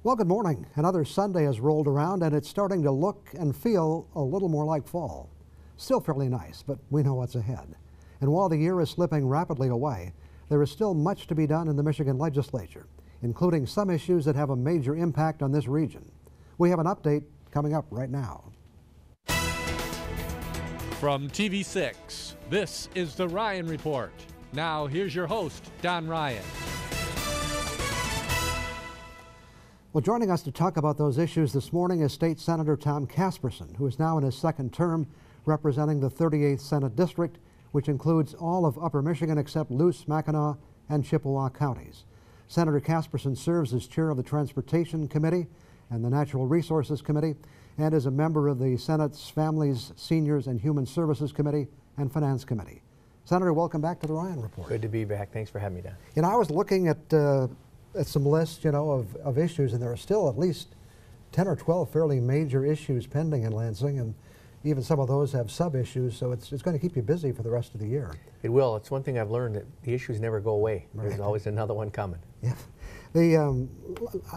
Well, good morning. Another Sunday has rolled around and it's starting to look and feel a little more like fall. Still fairly nice, but we know what's ahead. And while the year is slipping rapidly away, there is still much to be done in the Michigan legislature, including some issues that have a major impact on this region. We have an update coming up right now. From TV6, this is the Ryan Report. Now here's your host, Don Ryan. Well, joining us to talk about those issues this morning is State Senator Tom Casperson, who is now in his second term representing the 38th Senate District, which includes all of Upper Michigan except Luce, Mackinac, and Chippewa counties. Senator Casperson serves as chair of the Transportation Committee and the Natural Resources Committee, and is a member of the Senate's Families, Seniors, and Human Services Committee and Finance Committee. Senator, welcome back to the Ryan Report. Good to be back. Thanks for having me, Don. You know, I was looking at some lists, of issues, and there are still at least 10 or 12 fairly major issues pending in Lansing, and even some of those have sub-issues, so it's going to keep you busy for the rest of the year. It will. It's one thing I've learned, that the issues never go away. Right. There's always another one coming. Yeah.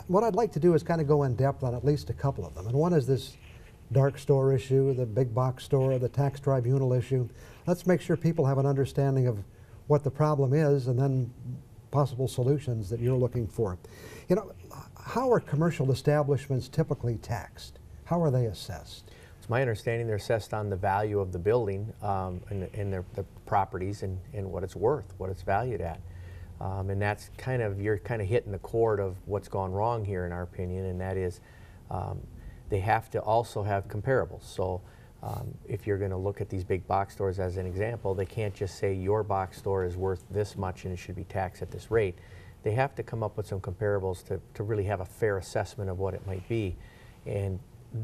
What I'd like to do is kind of go in depth on at least a couple of them, and one is this dark store issue, the big box store, the tax tribunal issue. Let's make sure people have an understanding of what the problem is, and then possible solutions that you're looking for. You know, how are commercial establishments typically taxed? How are they assessed? It's my understanding they're assessed on the value of the building and the properties and what it's worth, what it's valued at. And that's you're kind of hitting the chord of what's gone wrong here in our opinion, and that is they have to also have comparables. So if you're going to look at these big box stores as an example, they can't just say your box store is worth this much and it should be taxed at this rate. They have to come up with some comparables to really have a fair assessment of what it might be. And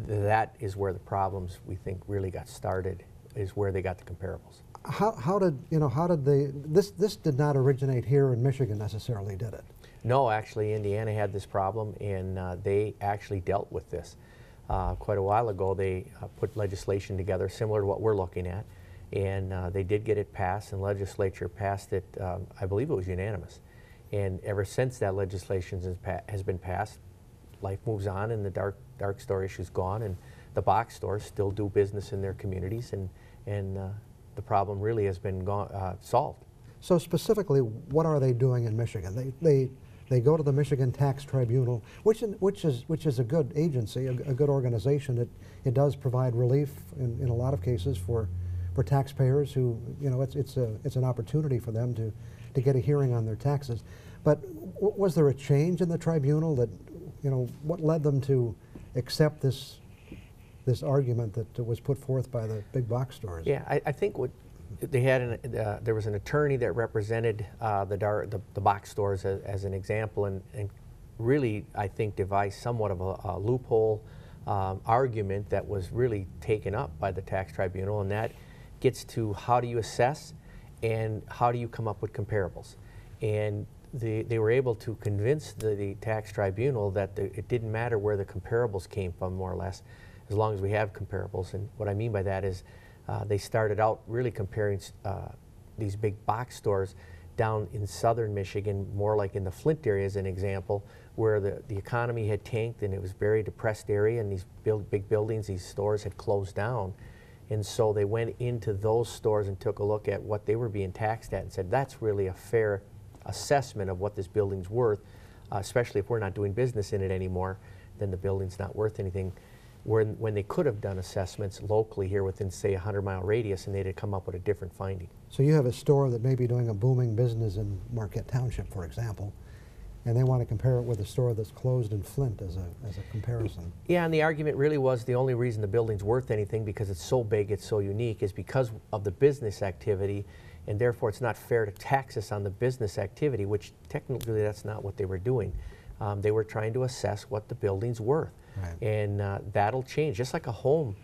that is where the problems, we think, really got started, is where they got the comparables. How did they, this did not originate here in Michigan necessarily, did it? No, actually Indiana had this problem, and they actually dealt with this. Quite a while ago, they put legislation together similar to what we're looking at, and they did get it passed, and the legislature passed it, I believe it was unanimous. And ever since that legislation has been passed, life moves on, and the dark store issue's gone, and the box stores still do business in their communities, and the problem really has been solved. So specifically, what are they doing in Michigan? They go to the Michigan Tax Tribunal, which is a good agency, a good organization. It does provide relief in a lot of cases for taxpayers who, it's an opportunity for them to get a hearing on their taxes. But was there a change in the tribunal that, what led them to accept this argument that was put forth by the big box stores? Yeah, I think what they had, there was an attorney that represented the box stores as an example, and really, I think, devised somewhat of a loophole argument that was really taken up by the tax tribunal, and that gets to how do you assess and how do you come up with comparables. And they were able to convince the tax tribunal that it didn't matter where the comparables came from, more or less, as long as we have comparables. And what I mean by that is they started out really comparing these big box stores down in southern Michigan, more like in the Flint area as an example, where the economy had tanked and it was a very depressed area, and these big buildings, these stores had closed down. And so they went into those stores and took a look at what they were being taxed at and said, that's really a fair assessment of what this building's worth, especially if we're not doing business in it anymore, then the building's not worth anything. When they could have done assessments locally here within, say, a 100-mile radius, and they'd have come up with a different finding. So you have a store that may be doing a booming business in Marquette Township, for example, and they want to compare it with a store that's closed in Flint as a comparison. Yeah, and the argument really was the only reason the building's worth anything, because it's so big, it's so unique, is because of the business activity, and therefore it's not fair to tax us on the business activity, which technically that's not what they were doing. They were trying to assess what the building's worth. Right. And that'll change, just like a home,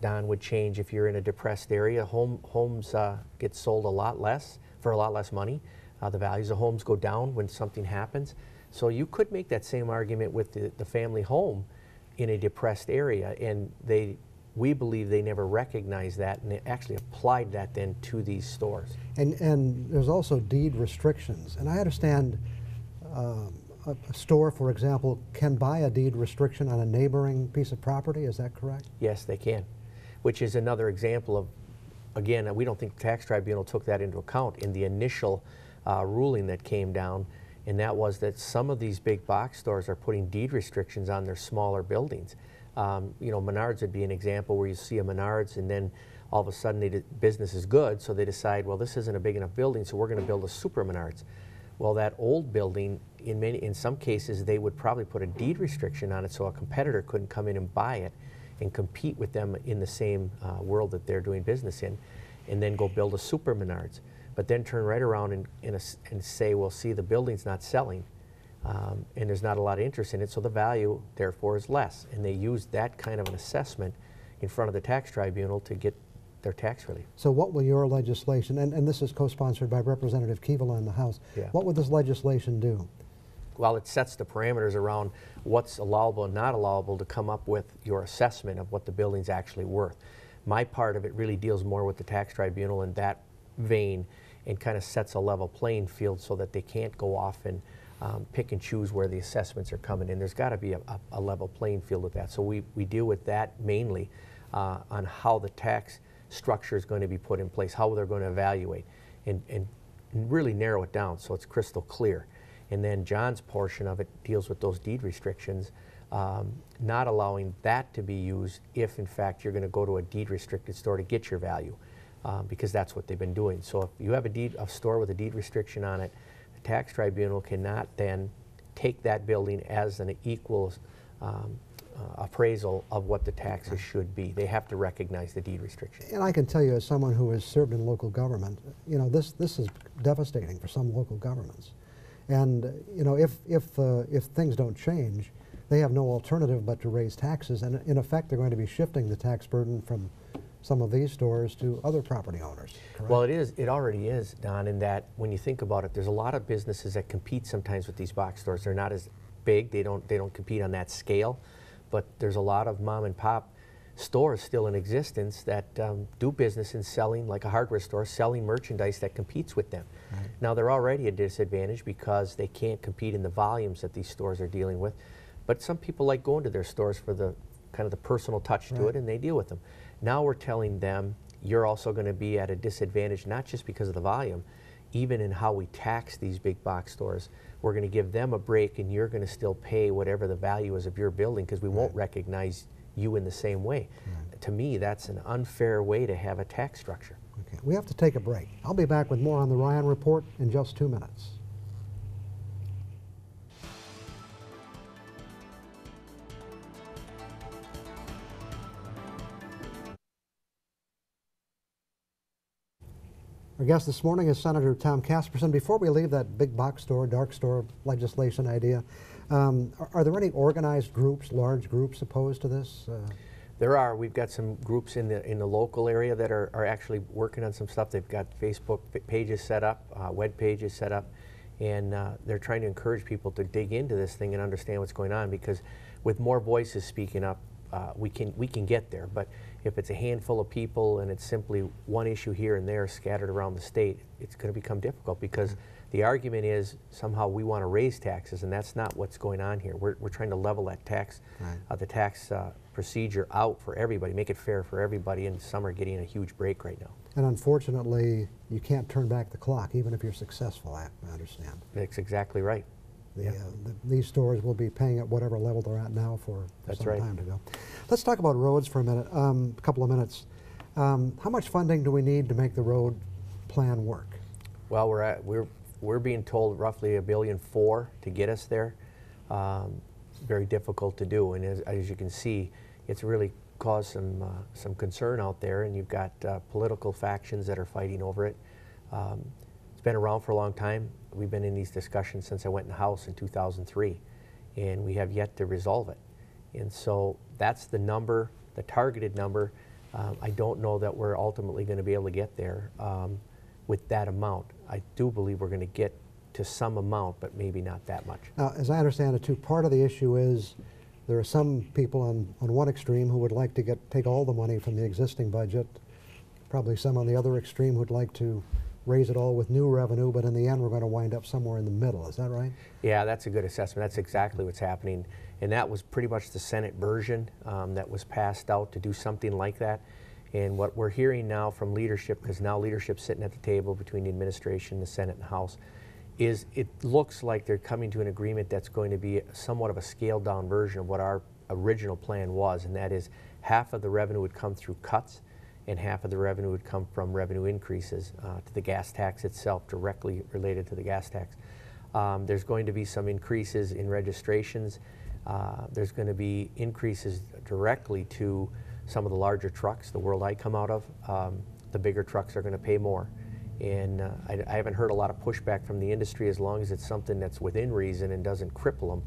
Don, would change if you're in a depressed area. Homes get sold a lot less, for a lot less money. The values of homes go down when something happens. So you could make that same argument with the family home in a depressed area, and we believe they never recognized that, and they actually applied that then to these stores. And there's also deed restrictions, and I understand a store, for example, can buy a deed restriction on a neighboring piece of property. Is that correct? Yes, they can, which is another example of, again, we don't think the tax tribunal took that into account in the initial ruling that came down, and that was that some of these big box stores are putting deed restrictions on their smaller buildings. You know, Menards would be an example where you see a Menards and then all of a sudden business is good, so they decide, well, this isn't a big enough building, so we're going to build a super Menards. Well, that old building, in some cases, they would probably put a deed restriction on it so a competitor couldn't come in and buy it and compete with them in the same world that they're doing business in, and then go build a super Menards. But then turn right around and say, well, see, the building's not selling, and there's not a lot of interest in it, so the value, therefore, is less. And they use that kind of an assessment in front of the tax tribunal to get their tax relief. So what will your legislation, and this is co-sponsored by Representative Keevala in the House, Yeah. what would this legislation do? Well, it sets the parameters around what's allowable and not allowable to come up with your assessment of what the building's actually worth. My part of it really deals more with the tax tribunal in that vein and kind of sets a level playing field so that they can't go off and pick and choose where the assessments are coming in. There's got to be a level playing field with that. So we deal with that mainly on how the tax structure is going to be put in place, how they're going to evaluate, and really narrow it down so it's crystal clear. And then John's portion of it deals with those deed restrictions, not allowing that to be used if, in fact, you're going to go to a deed-restricted store to get your value, because that's what they've been doing. So if you have a store with a deed restriction on it, the tax tribunal cannot then take that building as an equal appraisal of what the taxes should be. They have to recognize the deed restriction. And I can tell you, as someone who has served in local government, you know, this is devastating for some local governments. And you know, if things don't change, they have no alternative but to raise taxes, and in effect, they're going to be shifting the tax burden from some of these stores to other property owners. Correct? Well, it already is, Don, in that when you think about it, there's a lot of businesses that compete sometimes with these box stores. They're not as big. They don't compete on that scale. But there's a lot of mom and pop stores still in existence that do business in selling, like a hardware store, selling merchandise that competes with them. Right. Now, they're already at a disadvantage because they can't compete in the volumes that these stores are dealing with. But some people like going to their stores for the kind of the personal touch to it, and they deal with them. Now we're telling them, you're also going to be at a disadvantage, not just because of the volume, even in how we tax these big box stores. We're going to give them a break, and you're going to still pay whatever the value is of your building because we won't recognize you in the same way. To me, that's an unfair way to have a tax structure. Okay. We have to take a break. I'll be back with more on the Ryan Report in just 2 minutes. Our guest this morning is Senator Tom Casperson. Before we leave that big box store, dark store legislation idea, are there any organized groups, large groups opposed to this? There are. We've got some groups in the local area that are actually working on some stuff. They've got Facebook pages set up, web pages set up, and they're trying to encourage people to dig into this thing and understand what's going on, because with more voices speaking up, we can get there. But if it's a handful of people and it's simply one issue here and there scattered around the state, it's going to become difficult, because the argument is somehow we want to raise taxes, and that's not what's going on here. We're trying to level that tax, the tax procedure out for everybody, make it fair for everybody, and some are getting a huge break right now. And unfortunately, you can't turn back the clock, even if you're successful, I understand. That's exactly right. These stores will be paying at whatever level they're at now for some time to go. Let's talk about roads for a minute, a couple of minutes. How much funding do we need to make the road plan work? Well, we're being told roughly $1.4 billion to get us there. Very difficult to do, and as you can see, it's really caused some concern out there, and you've got political factions that are fighting over it. It's been around for a long time. We've been in these discussions since I went in the House in 2003, and we have yet to resolve it. And so that's the number, the targeted number. I don't know that we're ultimately going to be able to get there with that amount. I do believe we're going to get to some amount, but maybe not that much. Now, as I understand it too, part of the issue is there are some people on one extreme who would like to take all the money from the existing budget, probably some on the other extreme who'd like to raise it all with new revenue, but in the end we're going to wind up somewhere in the middle. Is that right? Yeah, that's a good assessment. That's exactly what's happening. And that was pretty much the Senate version that was passed out to do something like that. And what we're hearing now from leadership, because now leadership's sitting at the table between the administration, the Senate, and the House, is it looks like they're coming to an agreement that's going to be somewhat of a scaled down version of what our original plan was, and that is half of the revenue would come through cuts and half of the revenue would come from revenue increases to the gas tax itself, directly related to the gas tax. There's going to be some increases in registrations. There's going to be increases directly to some of the larger trucks, the world I come out of. The bigger trucks are going to pay more. And I haven't heard a lot of pushback from the industry as long as it's something that's within reason and doesn't cripple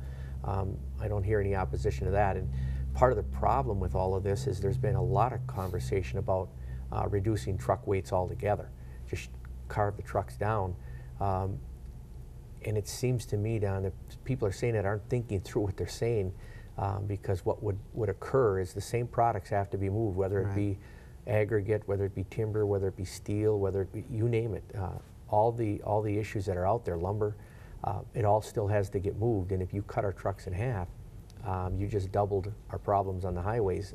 them. I don't hear any opposition to that. And part of the problem with all of this is there's been a lot of conversation about reducing truck weights altogether. Just carve the trucks down. And it seems to me, Don, that people are saying that aren't thinking through what they're saying, because what would occur is the same products have to be moved, whether it be aggregate, whether it be timber, whether it be steel, whether it be, you name it. All the issues that are out there, lumber, it all still has to get moved. And if you cut our trucks in half, you just doubled our problems on the highways.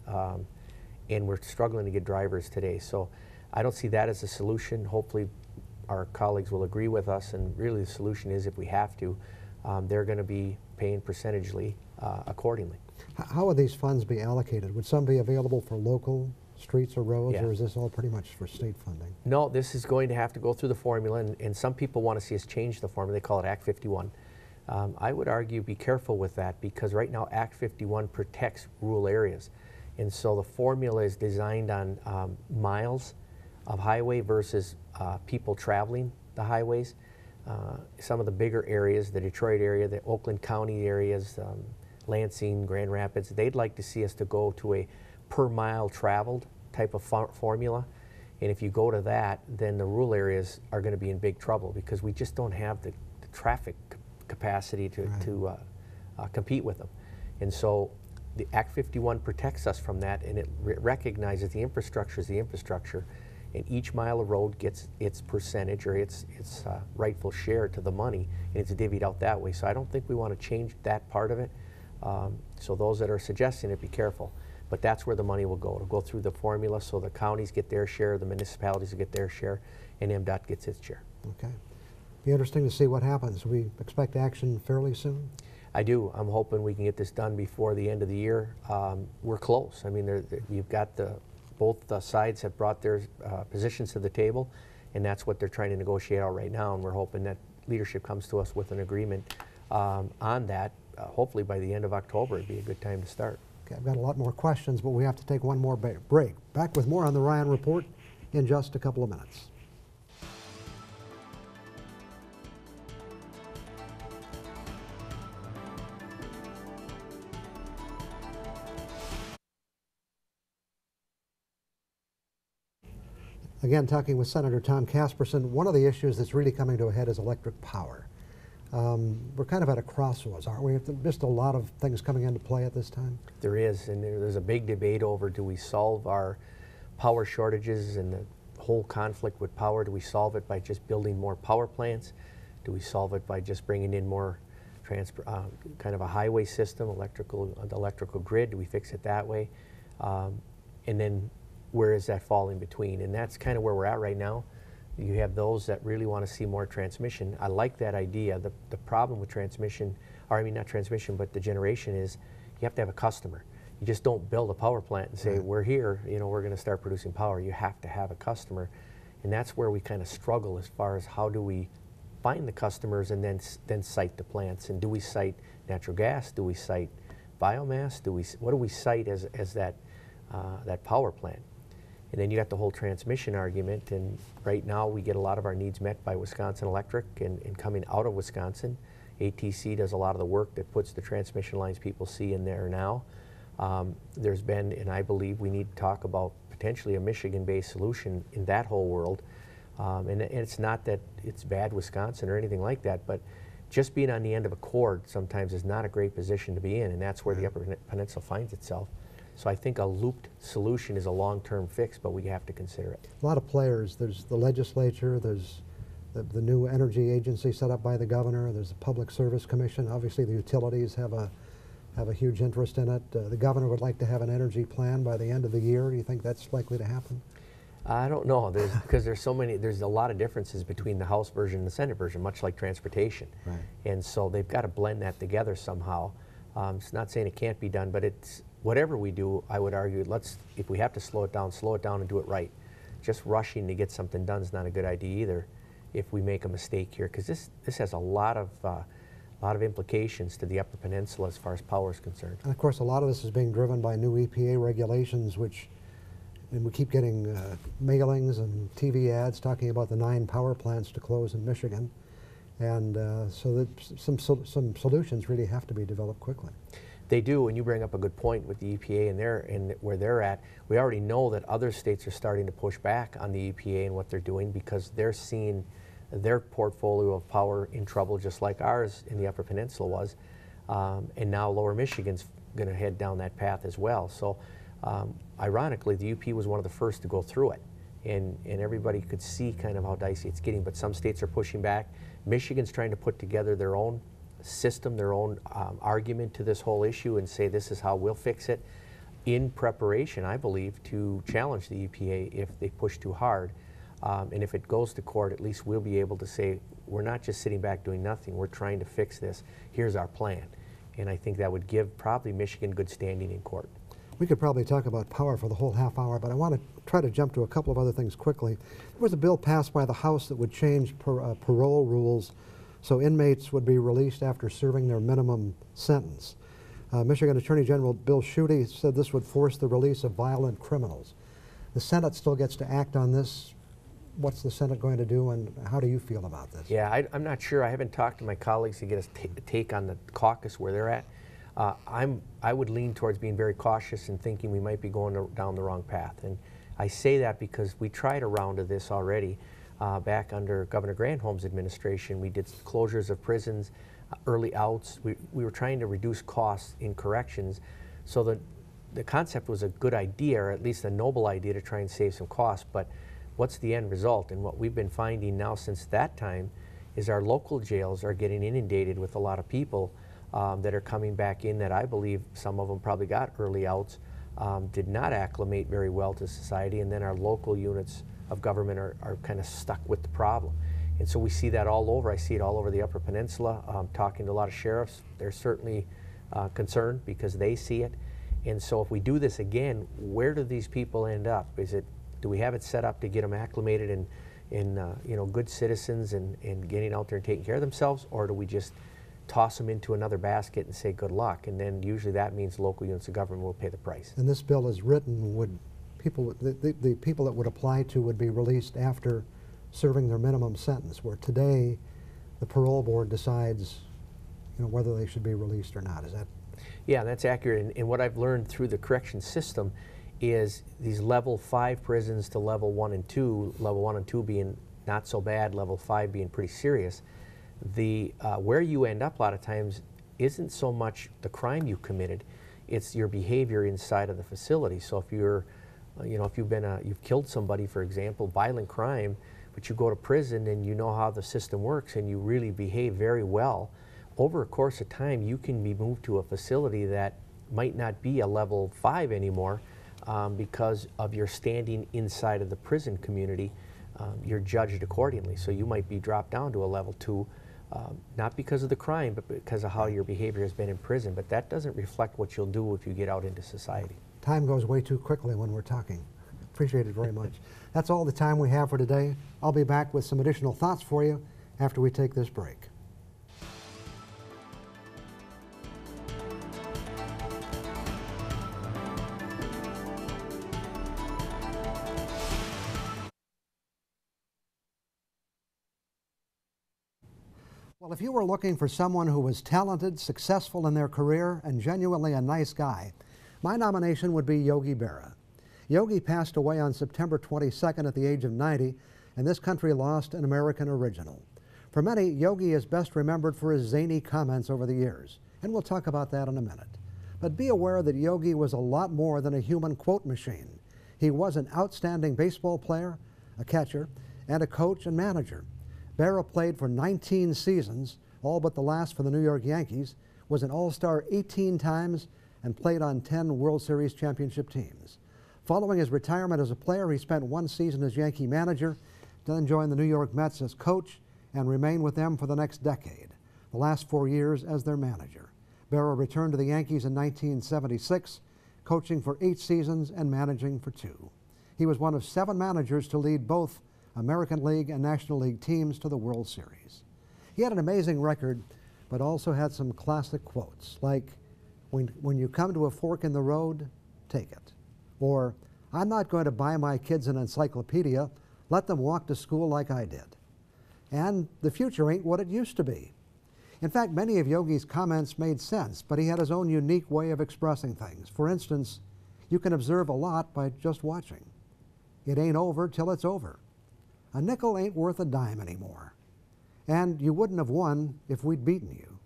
And we're struggling to get drivers today. So I don't see that as a solution. Hopefully our colleagues will agree with us, and really the solution is, if we have to, they're going to be paying percentagely accordingly. How would these funds be allocated? Would some be available for local streets or roads, or is this all pretty much for state funding? No, this is going to have to go through the formula, and some people want to see us change the formula. They call it Act 51. I would argue be careful with that, because right now Act 51 protects rural areas. And so the formula is designed on miles of highway versus people traveling the highways. Some of the bigger areas, the Detroit area, the Oakland County areas, Lansing, Grand Rapids, they'd like to see us to go to a per mile traveled type of formula. And if you go to that, then the rural areas are going to be in big trouble, because we just don't have the traffic capacity to compete with them. And so the Act 51 protects us from that, and it recognizes the infrastructure is the infrastructure, and each mile of road gets its percentage, or its rightful share to the money, and it's divvied out that way. So I don't think we want to change that part of it. So those that are suggesting it, be careful. But that's where the money will go. It'll go through the formula, so the counties get their share, the municipalities get their share, and MDOT gets its share. Okay. Be interesting to see what happens. We expect action fairly soon? I do. I'm hoping we can get this done before the end of the year. We're close. I mean, you've got both sides have brought their positions to the table, and that's what they're trying to negotiate out right now, and we're hoping that leadership comes to us with an agreement on that. Hopefully by the end of October, it'd be a good time to start. Okay, I've got a lot more questions, but we have to take one more break. Back with more on the Ryan Report in just a couple of minutes. Again, talking with Senator Tom Casperson, one of the issues that's really coming to a head is electric power. We're kind of at a crossroads, aren't we? Just a lot of things coming into play at this time. There is, and there's a big debate over, do we solve our power shortages and the whole conflict with power? Do we solve it by just building more power plants? Do we solve it by just bringing in more kind of a highway system, electrical grid? Do we fix it that way? And then where is that fall in between? And that's kind of where we're at right now. You have those that really want to see more transmission. I like that idea. The problem with transmission, or I mean not transmission, but the generation, is you have to have a customer. You just don't build a power plant and say, we're here, you know, we're going to start producing power. You have to have a customer. And that's where we kind of struggle as far as how do we find the customers and then site the plants. And do we site natural gas? Do we site biomass? What do we site as that power plant? And then you got the whole transmission argument, and right now we get a lot of our needs met by Wisconsin Electric, and coming out of Wisconsin, ATC does a lot of the work that puts the transmission lines people see in there now. There's been, and I believe we need to talk about potentially a Michigan-based solution in that whole world. And it's not that it's bad Wisconsin or anything like that, but just being on the end of a cord sometimes is not a great position to be in, and that's where the Upper Peninsula finds itself. So I think a looped solution is a long-term fix, but we have to consider it. A lot of players. There's the legislature, there's the new energy agency set up by the governor. There's a public service commission. Obviously, the utilities have a huge interest in it. The governor would like to have an energy plan by the end of the year. Do you think that's likely to happen? I don't know, because there's a lot of differences between the House version and the Senate version, much like transportation. Right. And so they've got to blend that together somehow. It's not saying it can't be done, but it's whatever we do, I would argue, if we have to slow it down and do it right. Just rushing to get something done is not a good idea either if we make a mistake here, because this has a lot of implications to the Upper Peninsula as far as power is concerned. And of course, a lot of this is being driven by new EPA regulations, and we keep getting mailings and TV ads talking about the 9 power plants to close in Michigan. And so that some solutions really have to be developed quickly. They do, and you bring up a good point with the EPA and where they're at. We already know that other states are starting to push back on the EPA and what they're doing, because they're seeing their portfolio of power in trouble, just like ours in the Upper Peninsula was. And now Lower Michigan's going to head down that path as well. So ironically, the UP was one of the first to go through it. And everybody could see kind of how dicey it's getting, but some states are pushing back. Michigan's trying to put together their own system, their own argument to this whole issue and say this is how we'll fix it, in preparation, I believe, to challenge the EPA if they push too hard. And if it goes to court, at least we'll be able to say, we're not just sitting back doing nothing, we're trying to fix this, here's our plan. And I think that would give probably Michigan good standing in court. We could probably talk about power for the whole half hour, but I want to try to jump to a couple of other things quickly. There was a bill passed by the House that would change parole rules so inmates would be released after serving their minimum sentence. Michigan Attorney General Bill Schuette said this would force the release of violent criminals. The Senate still gets to act on this. What's the Senate going to do, and how do you feel about this? Yeah, I'm not sure. I haven't talked to my colleagues to get a take on the caucus where they're at. I would lean towards being very cautious and thinking we might be going down the wrong path. And I say that because we tried a round of this already back under Governor Granholm's administration. We did closures of prisons, early outs. We were trying to reduce costs in corrections. So the concept was a good idea, or at least a noble idea, to try and save some costs. But what's the end result? And what we've been finding now since that time is our local jails are getting inundated with a lot of people that are coming back in that I believe some of them probably got early outs, did not acclimate very well to society, and then our local units of government are kind of stuck with the problem. And so we see that all over. I see it all over the Upper Peninsula. Talking to a lot of sheriffs, they're certainly concerned because they see it. And so if we do this again, where do these people end up? Do we have it set up to get them acclimated and good citizens and getting out there and taking care of themselves, or do we just toss them into another basket and say good luck? And then usually that means local units of government will pay the price. And this bill is written, the people that would apply to would be released after serving their minimum sentence, where today the parole board decides whether they should be released or not. Is that? Yeah, that's accurate. And what I've learned through the correction system is these level 5 prisons to level 1 and 2, level 1 and 2 being not so bad, level 5 being pretty serious. Where you end up a lot of times isn't so much the crime you committed, it's your behavior inside of the facility. So if you're, if you've killed somebody, for example, violent crime, but you go to prison and you know how the system works and you really behave very well, over a course of time you can be moved to a facility that might not be a level 5 anymore because of your standing inside of the prison community. You're judged accordingly. So you might be dropped down to a level 2, not because of the crime, but because of how your behavior has been in prison. But that doesn't reflect what you'll do if you get out into society. Time goes way too quickly when we're talking. Appreciate it very much. That's all the time we have for today. I'll be back with some additional thoughts for you after we take this break. Well, if you were looking for someone who was talented, successful in their career, and genuinely a nice guy, my nomination would be Yogi Berra. Yogi passed away on September 22nd at the age of 90, and this country lost an American original. For many, Yogi is best remembered for his zany comments over the years, and we'll talk about that in a minute. But be aware that Yogi was a lot more than a human quote machine. He was an outstanding baseball player, a catcher, and a coach and manager. Berra played for 19 seasons, all but the last for the New York Yankees, was an All-Star 18 times, and played on 10 World Series championship teams. Following his retirement as a player, he spent one season as Yankee manager, then joined the New York Mets as coach, and remained with them for the next decade, the last 4 years as their manager. Berra returned to the Yankees in 1976, coaching for 8 seasons and managing for 2. He was one of 7 managers to lead both American League and National League teams to the World Series. He had an amazing record, but also had some classic quotes, like, when you come to a fork in the road, take it. Or, I'm not going to buy my kids an encyclopedia, let them walk to school like I did. And the future ain't what it used to be. In fact, many of Yogi's comments made sense, but he had his own unique way of expressing things. For instance, you can observe a lot by just watching. It ain't over till it's over. A nickel ain't worth a dime anymore. And you wouldn't have won if we'd beaten you.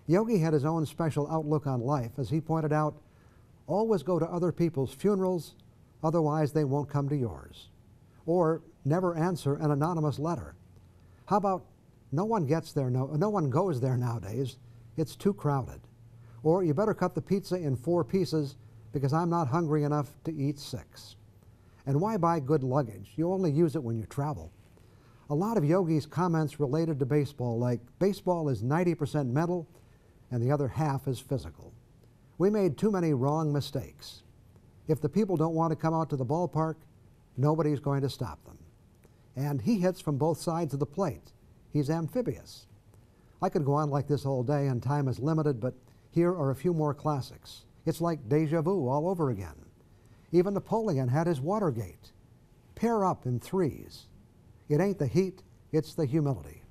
Yogi had his own special outlook on life. As he pointed out, always go to other people's funerals, otherwise they won't come to yours. Or never answer an anonymous letter. How about no one goes there nowadays, it's too crowded. Or you better cut the pizza in 4 pieces because I'm not hungry enough to eat 6. And why buy good luggage? You only use it when you travel. A lot of Yogi's comments related to baseball, like baseball is 90% mental and the other half is physical. We made too many wrong mistakes. If the people don't want to come out to the ballpark, nobody's going to stop them. And he hits from both sides of the plate. He's amphibious. I could go on like this all day, and time is limited, but here are a few more classics. It's like deja vu all over again. Even Napoleon had his Watergate. Pair up in 3s. It ain't the heat, it's the humility.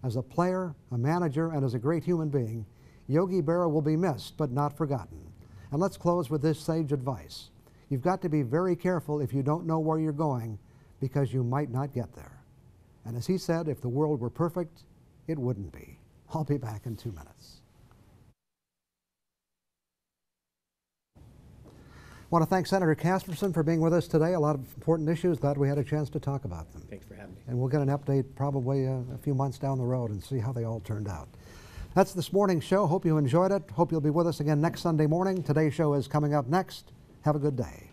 As a player, a manager, and as a great human being, Yogi Berra will be missed but not forgotten. And let's close with this sage advice. You've got to be very careful if you don't know where you're going, because you might not get there. And as he said, if the world were perfect, it wouldn't be. I'll be back in 2 minutes. I want to thank Senator Casperson for being with us today. A lot of important issues. Glad we had a chance to talk about them. Thanks for having me. And we'll get an update probably a few months down the road and see how they all turned out. That's this morning's show. Hope you enjoyed it. Hope you'll be with us again next Sunday morning. Today's show is coming up next. Have a good day.